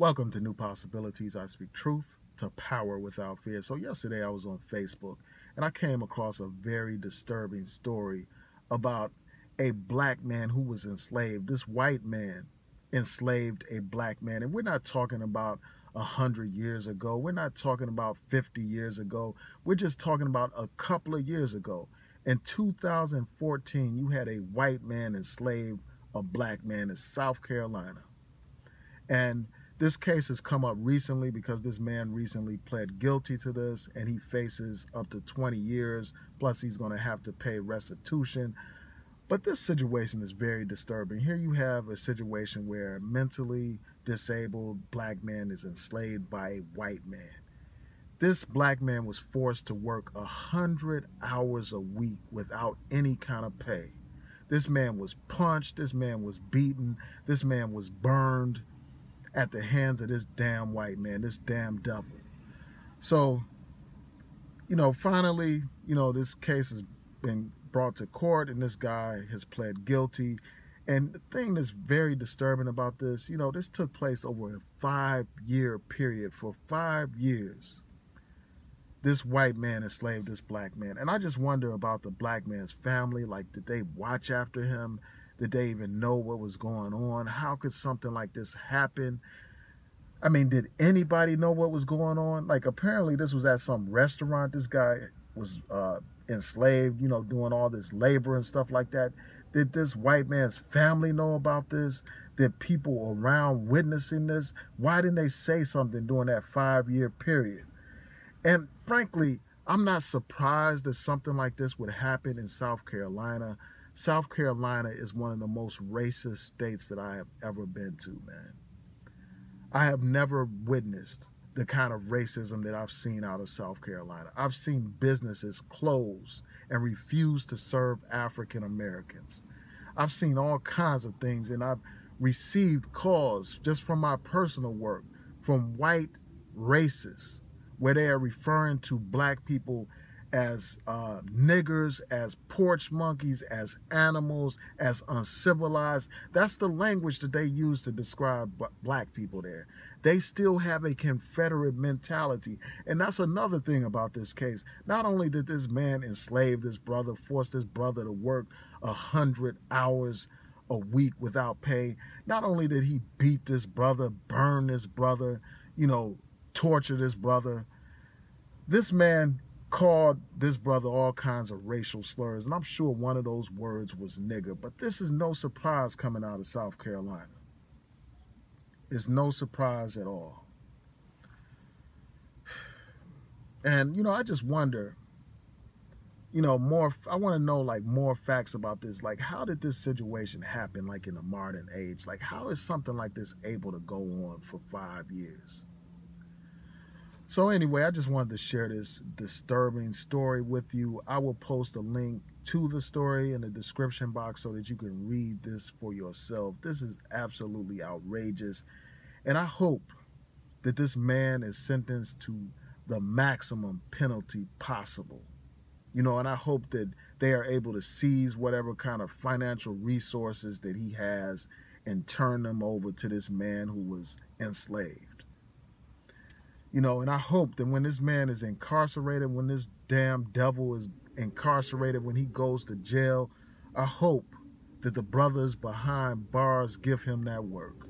Welcome to New Possibilities. I speak truth to power without fear. So yesterday I was on Facebook and I came across a very disturbing story about a black man who was enslaved. This white man enslaved a black man. And we're not talking about 100 years ago. We're not talking about 50 years ago. We're just talking about a couple of years ago. In 2014, you had a white man enslave a black man in South Carolina. And this case has come up recently because this man recently pled guilty to this and he faces up to 20 years. Plus, he's going to have to pay restitution. But this situation is very disturbing. Here you have a situation where a mentally disabled black man is enslaved by a white man. This black man was forced to work 100 hours a week without any kind of pay. This man was punched. This man was beaten. This man was burned at the hands of this damn white man, this damn devil. So, finally, this case has been brought to court and this guy has pled guilty. And the thing that's very disturbing about this, this took place over a 5-year period. For 5 years, this white man enslaved this black man. And I just wonder about the black man's family. Like, did they watch after him? Did they even know what was going on? How could something like this happen? I mean, did anybody know what was going on? Like, apparently this was at some restaurant. This guy was enslaved, doing all this labor and stuff like that. Did this white man's family know about this? Did people around witnessing this? Why didn't they say something during that 5-year period? And frankly, I'm not surprised that something like this would happen in South Carolina. South Carolina is one of the most racist states that I have ever been to, man. I have never witnessed the kind of racism that I've seen out of South Carolina. I've seen businesses close and refuse to serve African Americans. I've seen all kinds of things, and I've received calls just from my personal work from white racists where they are referring to black people as niggers, as porch monkeys, as animals, as uncivilized. That's the language that they use to describe black people there. They still have a Confederate mentality. And that's another thing about this case. Not only did this man enslave this brother, force this brother to work 100 hours a week without pay, not only did he beat this brother, burn this brother, torture this brother, this man called this brother all kinds of racial slurs, and I'm sure one of those words was nigger. But this is no surprise coming out of South Carolina. It's no surprise at all. And, I just wonder, more, I want to know, like, more facts about this. Like, how did this situation happen, like, in the modern age? Like, how is something like this able to go on for 5 years? So anyway, I just wanted to share this disturbing story with you. I will post a link to the story in the description box so that you can read this for yourself. This is absolutely outrageous. And I hope that this man is sentenced to the maximum penalty possible. And I hope that they are able to seize whatever kind of financial resources that he has and turn them over to this man who was enslaved. And I hope that when this man is incarcerated, when this damn devil is incarcerated, when he goes to jail, I hope that the brothers behind bars give him that work.